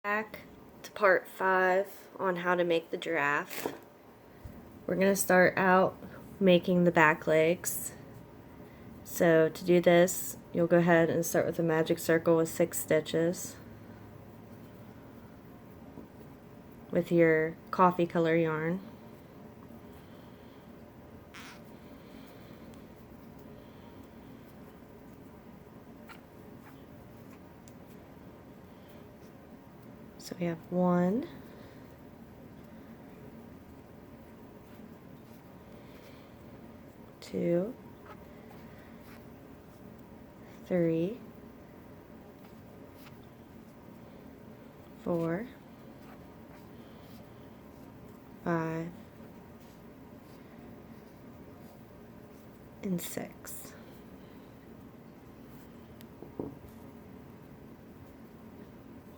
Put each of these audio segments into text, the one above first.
Back to part 5 on how to make the giraffe. We're going to start out making the back legs. So to do this, you'll go ahead and start with a magic circle with 6 stitches with your coffee color yarn. So we have 1, 2, 3, 4, 5, and 6.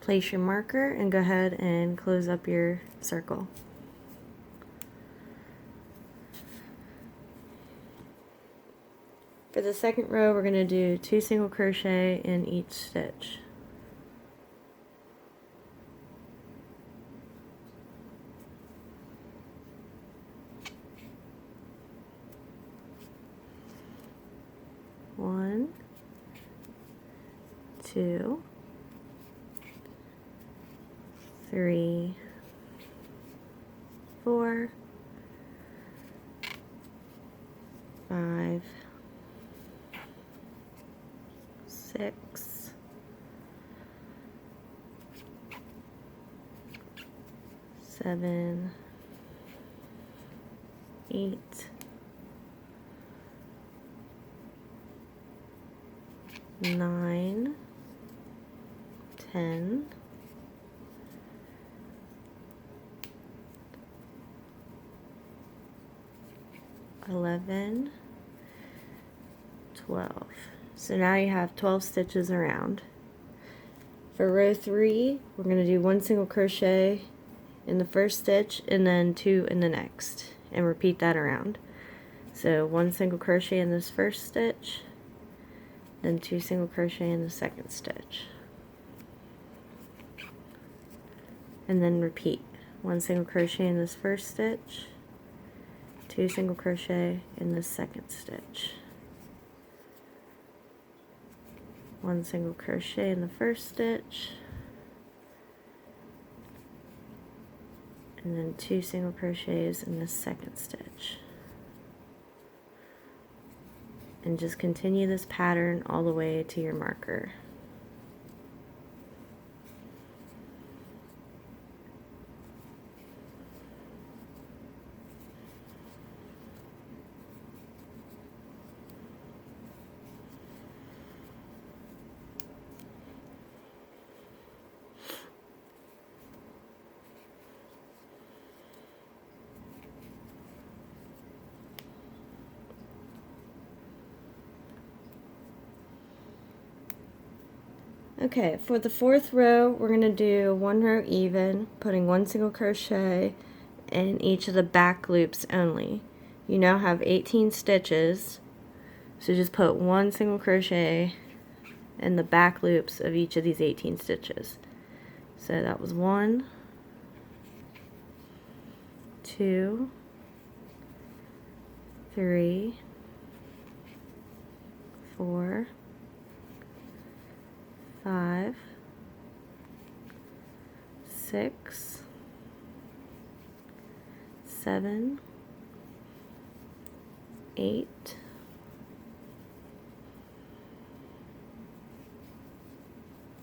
Place your marker and go ahead and close up your circle. For the second row, we're going to do 2 single crochet in each stitch. One, 2, 3, 4, 5, 6, 7, 8, 9, 10, 11, 12. So now you have 12 stitches around. For row 3, we're going to do 1 single crochet in the first stitch and then 2 in the next, and repeat that around. So 1 single crochet in this first stitch, then 2 single crochet in the second stitch, and then repeat. 1 single crochet in this first stitch, 2 single crochet in the second stitch, 1 single crochet in the first stitch, and then 2 single crochets in the second stitch. And just continue this pattern all the way to your marker. Okay, for the 4th row, we're going to do 1 row even, putting 1 single crochet in each of the back loops only. You now have 18 stitches, so just put 1 single crochet in the back loops of each of these 18 stitches. So that was 1, 2, 3, 4, 5, 6, 7, 8,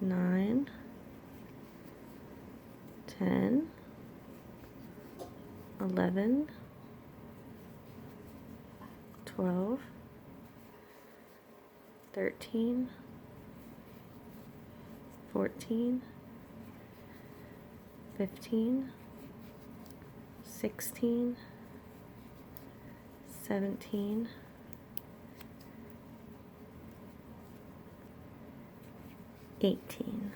9, 10, 11, 12, 13, 14, 15, 16, 17, 18.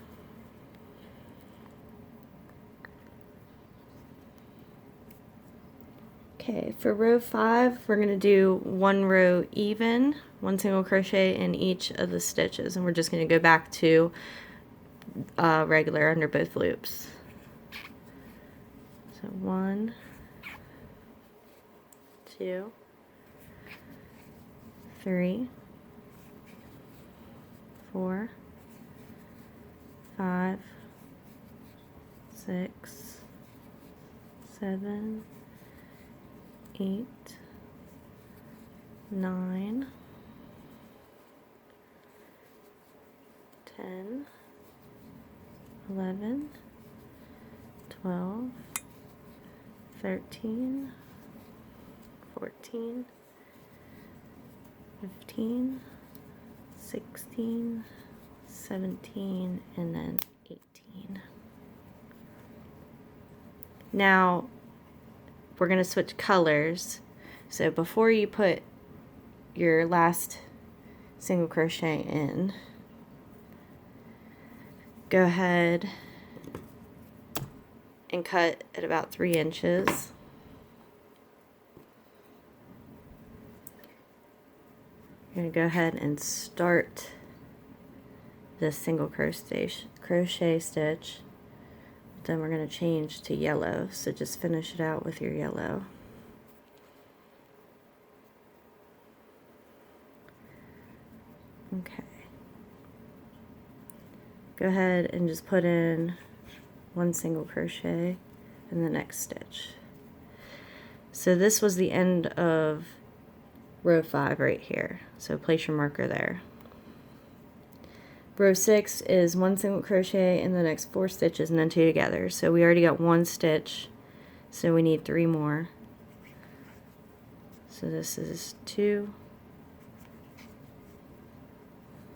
Okay, for row 5, we're going to do 1 row even, 1 single crochet in each of the stitches, and we're just going to go back to regular under both loops. So 1, 2, 3, 4, 5, 6, 7, 8, 9, 10, 11, 12, 13, 14, 15, 16, 17, and then 18. Now we're going to switch colors. So before you put your last single crochet in, go ahead and cut at about 3 inches. You're going to go ahead and start this single crochet stitch. Then we're going to change to yellow, so just finish it out with your yellow. Okay. Go ahead and just put in 1 single crochet in the next stitch. So this was the end of row 5 right here. So place your marker there. Row 6 is 1 single crochet in the next 4 stitches and then 2 together. So we already got 1 stitch, so we need 3 more. So this is 2,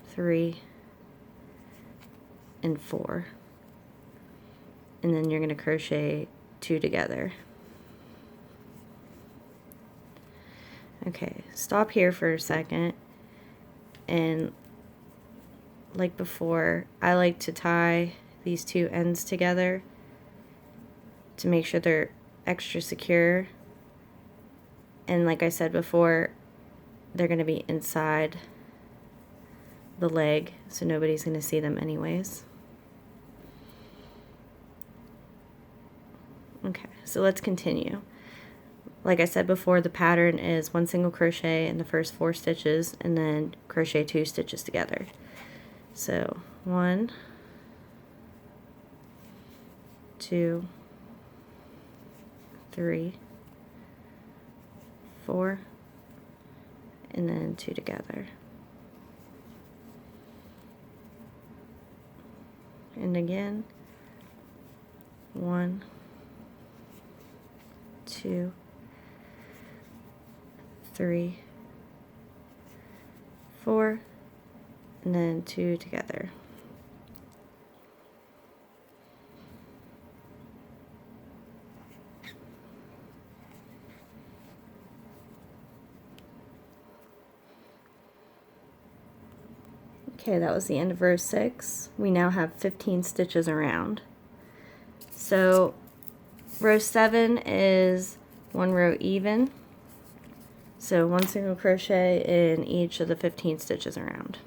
3, and 4. And then you're going to crochet 2 together. Okay, stop here for a second, and like before, I like to tie these 2 ends together to make sure they're extra secure. And like I said before, they're going to be inside the leg, so nobody's going to see them anyways. Okay, so let's continue. Like I said before, the pattern is 1 single crochet in the first 4 stitches and then crochet 2 stitches together. So 1, 2, 3, 4, and then 2 together. And again, 1, 2, 3, 4, and then 2 together. Okay, that was the end of row 6. We now have 15 stitches around. So row 7 is 1 row even. So 1 single crochet in each of the 15 stitches around.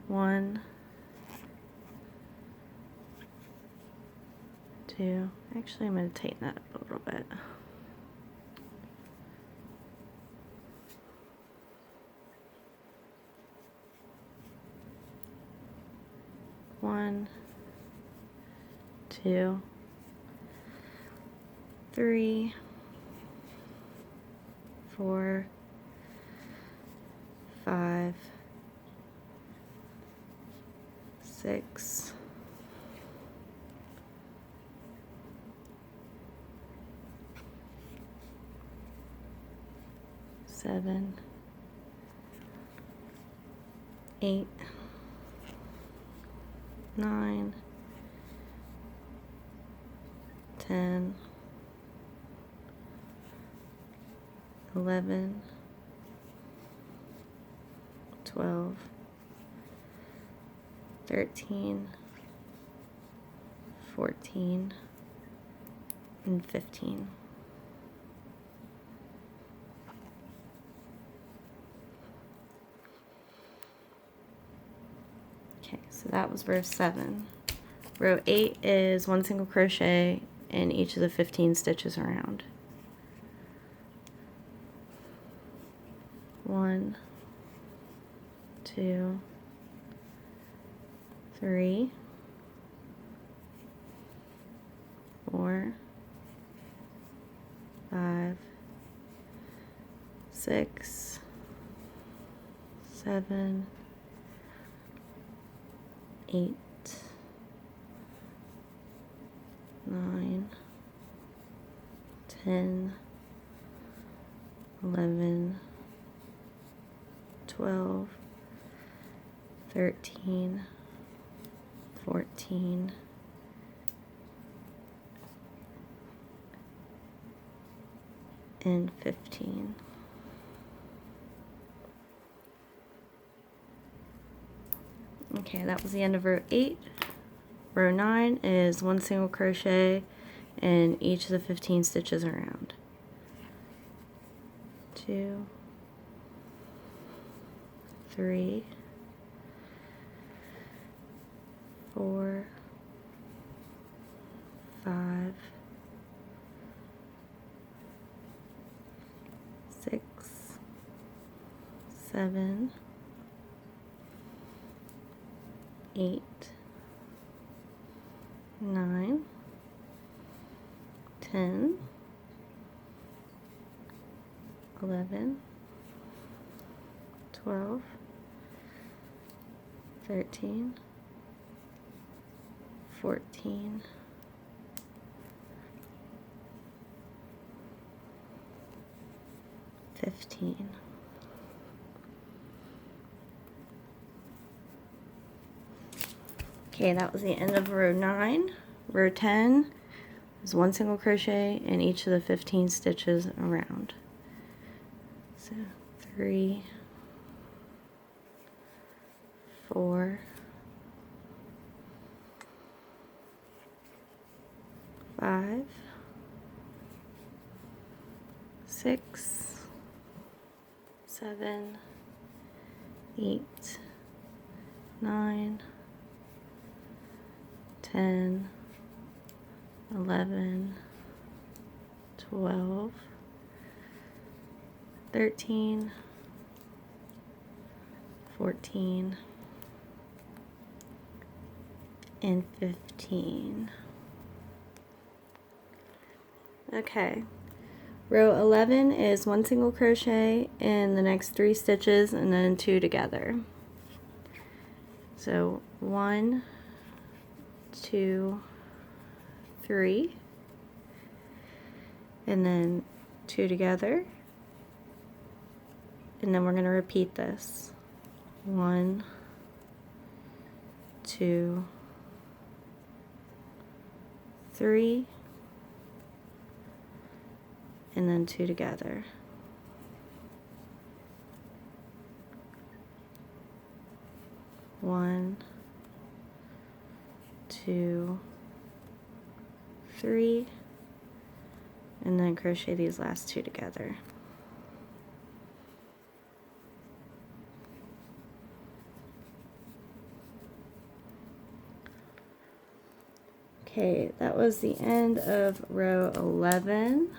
1, 2, actually I'm going to tighten that up a little bit. 1, 2, 3, 4, 5, 6, 7, 8, 9, 10, 11, 12, 13, 14, and 15. Okay, so that was row 7. Row 8 is 1 single crochet in each of the 15 stitches around. 1, 2, 3, 4, 5, 6, 7, 8, 9, 10, 11, 12, 13, 14, and 15. Okay, that was the end of row 8. Row 9 is 1 single crochet in each of the 15 stitches around. 2, 3, 4, 5, 6, 7, 8, 9, 10, 11, 12, 13, 14, 15. Okay, that was the end of row 9. Row 10 is 1 single crochet in each of the 15 stitches around. So 3, 4, 5, 6, 7, 8, 9, 10, 11, 12, 13, 14, and 15. Okay, row 11 is 1 single crochet in the next 3 stitches and then 2 together. So 1, 2, 3, and then 2 together, and then we're going to repeat this. 1, 2, 3, and then 2 together. 1, 2, 3, and then crochet these last 2 together. Okay, that was the end of row 11.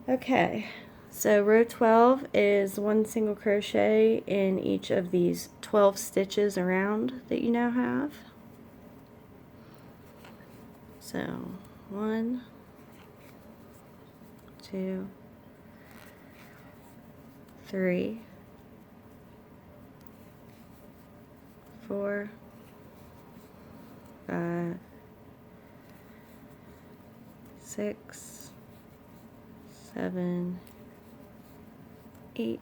Okay, so row 12 is 1 single crochet in each of these 12 stitches around that you now have. So 1, 2, 3, 4, 5, 6, 7, 8,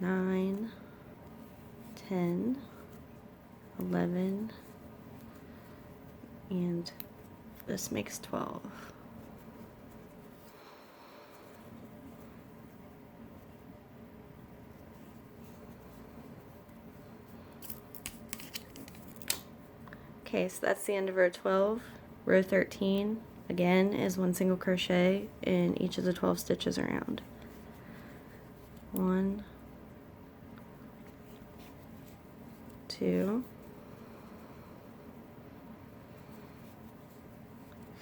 9, 10, 11, and this makes 12. Okay, so that's the end of row 12. Row 13, again, is 1 single crochet in each of the 12 stitches around. 1, 2,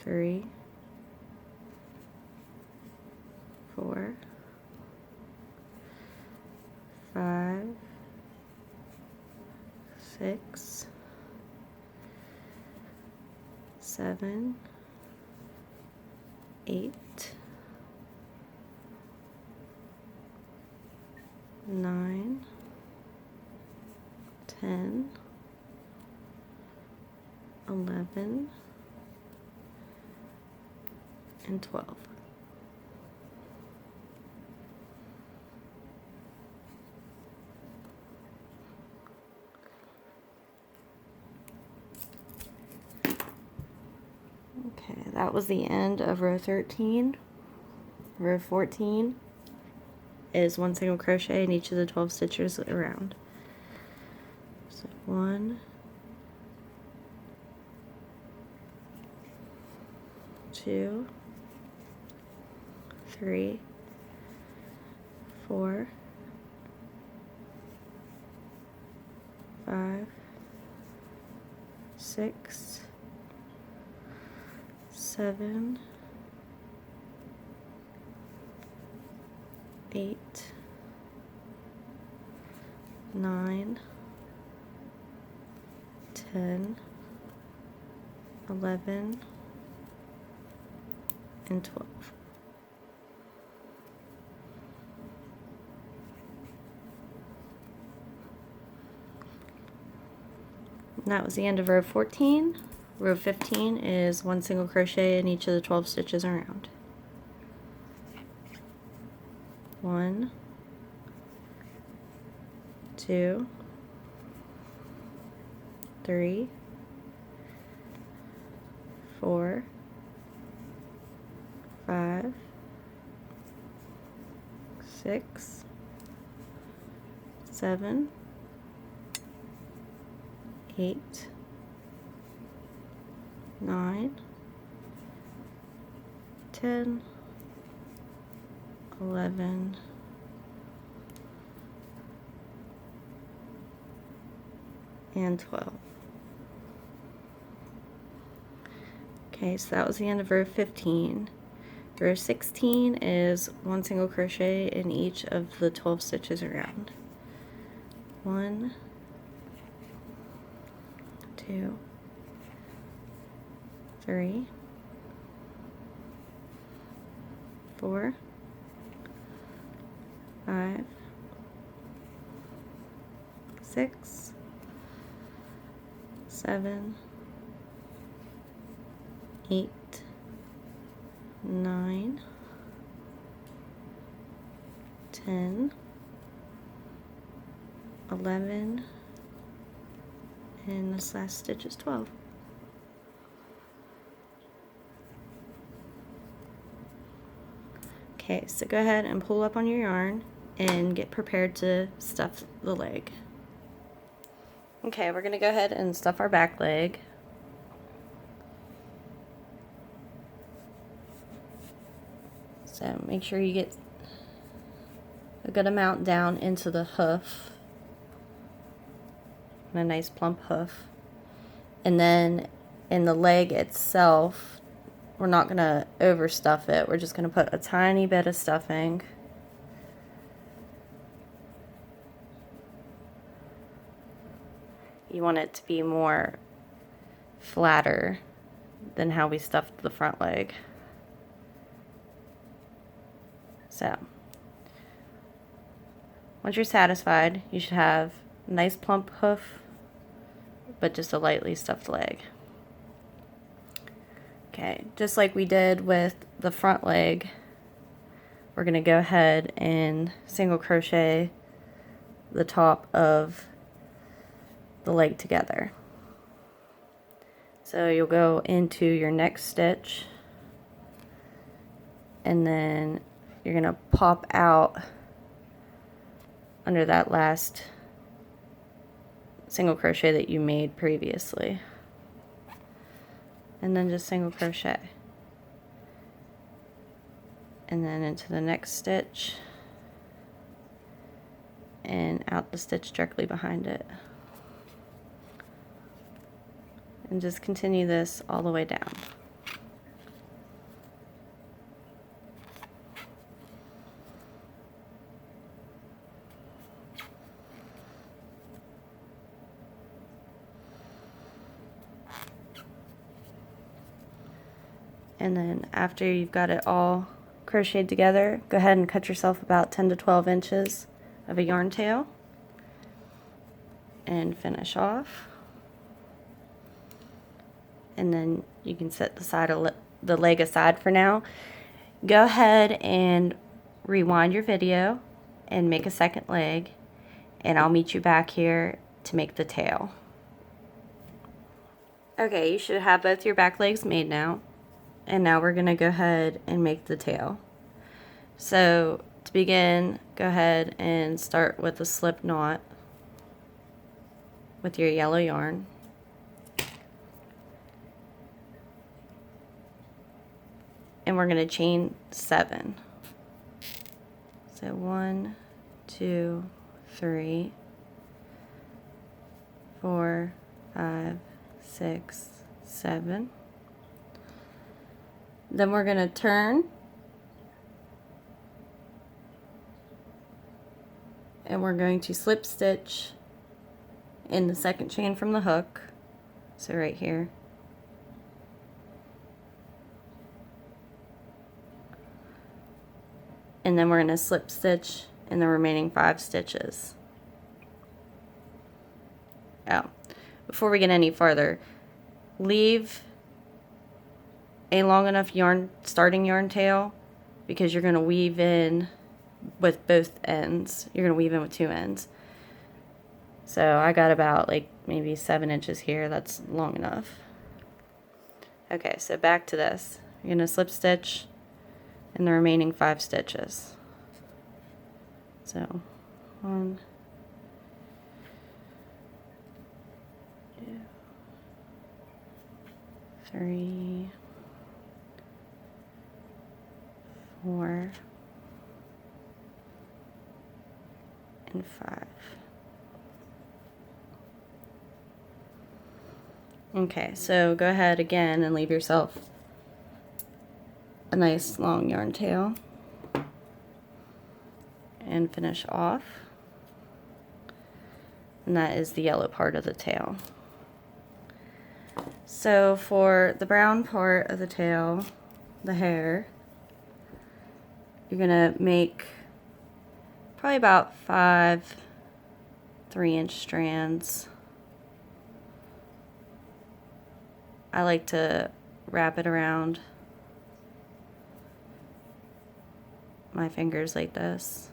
3, 4, 5, 6, 7, 8, 9, 10, 11, and 12. Okay, that was the end of row 13. Row 14 is 1 single crochet in each of the 12 stitches around. So 1, 2, 3, 4, 5, 6, 7, 8, 9, 10, 11, and 12. And that was the end of row 14. Row 15 is 1 single crochet in each of the 12 stitches around. 1, 2, 3, 4, 5, 6, 7, 8, 9, 10, 11, and 12. Okay, so that was the end of row 15. Row 16 is 1 single crochet in each of the 12 stitches around. 1, 2, 3, 4, 5, 6, 7, 8, 9, 10, 11, and this last stitch is 12. Okay, so go ahead and pull up on your yarn and get prepared to stuff the leg. Okay, we're going to go ahead and stuff our back leg. So make sure you get a good amount down into the hoof, and a nice plump hoof. And then in the leg itself, we're not going to overstuff it. We're just going to put a tiny bit of stuffing. You want it to be more flatter than how we stuffed the front leg. So, once you're satisfied, you should have a nice plump hoof, but just a lightly stuffed leg. Okay, just like we did with the front leg, we're going to go ahead and single crochet the top of the leg together. So you'll go into your next stitch, and then you're going to pop out under that last single crochet that you made previously, and then just single crochet, and then into the next stitch, and out the stitch directly behind it. And just continue this all the way down. And then after you've got it all crocheted together, go ahead and cut yourself about 10 to 12 inches of a yarn tail and finish off. And then you can set the leg aside for now. Go ahead and rewind your video and make a second leg, and I'll meet you back here to make the tail. Okay, you should have both your back legs made now. And now we're going to go ahead and make the tail. So to begin, go ahead and start with a slip knot with your yellow yarn. And we're going to chain 7. So 1, 2, 3, 4, 5, 6, 7. Then we're going to turn and we're going to slip stitch in the second chain from the hook, so right here. And then we're going to slip stitch in the remaining 5 stitches. Oh, before we get any farther, leave a long enough starting yarn tail, because you're going to weave in with both ends. You're going to weave in with 2 ends. So I got about like maybe 7 inches here. That's long enough. Okay, so back to this. You're going to slip stitch in the remaining 5 stitches. So 1, 2, 3, 4, and 5. Okay, so go ahead again and leave yourself a nice long yarn tail and finish off. And that is the yellow part of the tail. So for the brown part of the tail, the hair, you're gonna make probably about 5 3-inch strands. I like to wrap it around my fingers like this.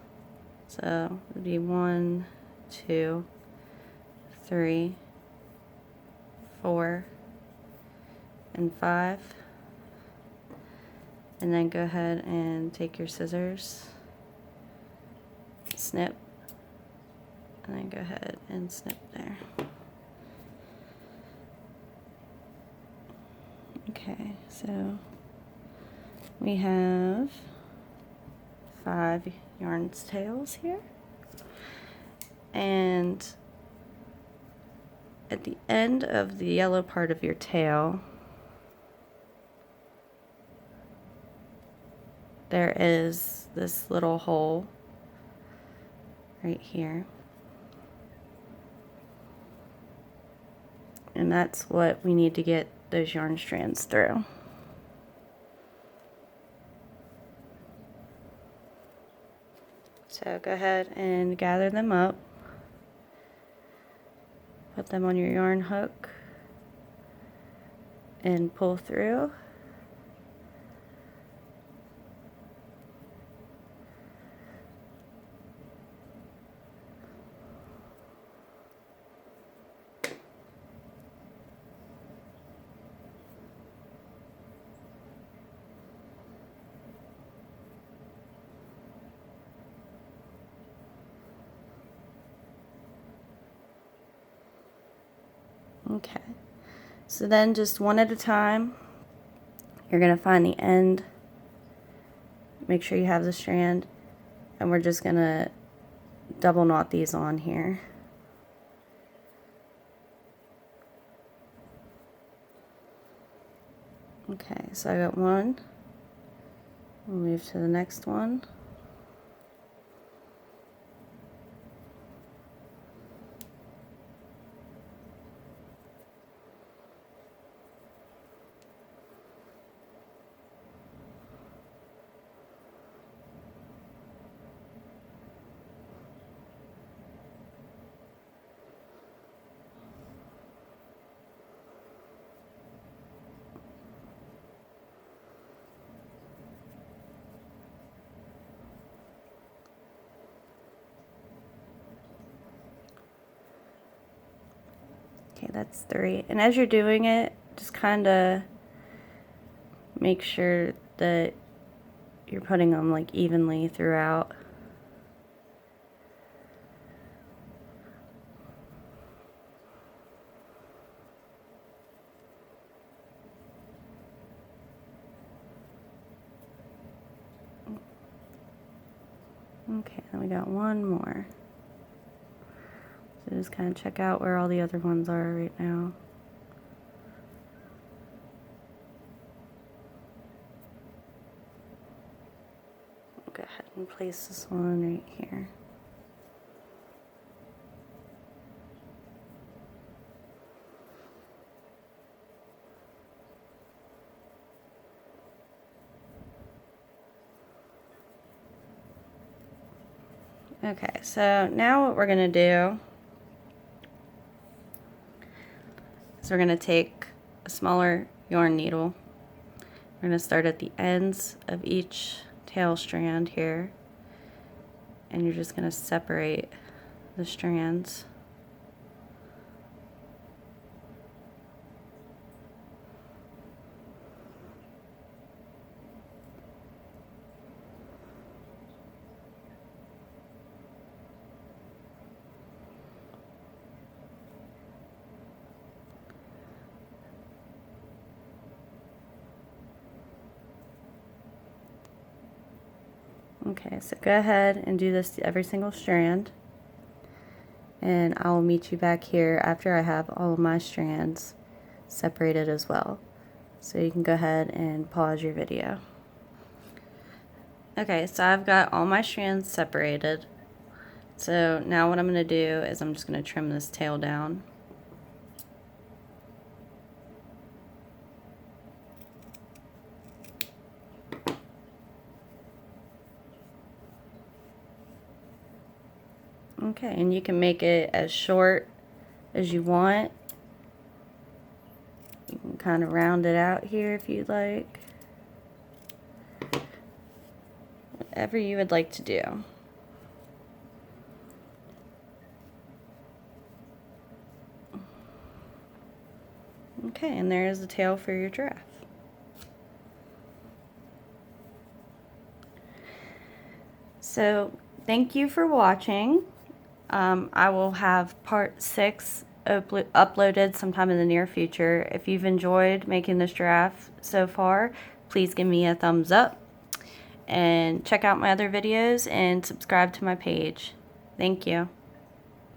So it would be 1, 2, 3, 4, and 5. And then go ahead and take your scissors, snip, and then go ahead and snip there. Okay, so we have 5 yarn tails here, and at the end of the yellow part of your tail there is this little hole right here, and that's what we need to get those yarn strands through. So go ahead and gather them up, put them on your yarn hook, and pull through. Okay, so then just one at a time, you're going to find the end, make sure you have the strand, and we're just going to double knot these on here. Okay, so I got one. We'll move to the next one. Okay, that's 3. And as you're doing it, just kind of make sure that you're putting them like evenly throughout. Okay, then we got one more. So just kind of check out where all the other ones are right now. I'll go ahead and place this one right here. Okay, so now what we're going to do is we're going to take a smaller yarn needle. We're going to start at the ends of each tail strand here, and you're just going to separate the strands. Okay, so go ahead and do this to every single strand, and I'll meet you back here after I have all of my strands separated as well. So you can go ahead and pause your video. Okay, so I've got all my strands separated. So now what I'm going to do is I'm just going to trim this tail down. Okay, and you can make it as short as you want. You can kind of round it out here if you'd like. Whatever you would like to do. Okay, and there's the tail for your giraffe. So, thank you for watching. I will have part 6 uploaded sometime in the near future. If you've enjoyed making this giraffe so far, please give me a thumbs up and check out my other videos and subscribe to my page. Thank you.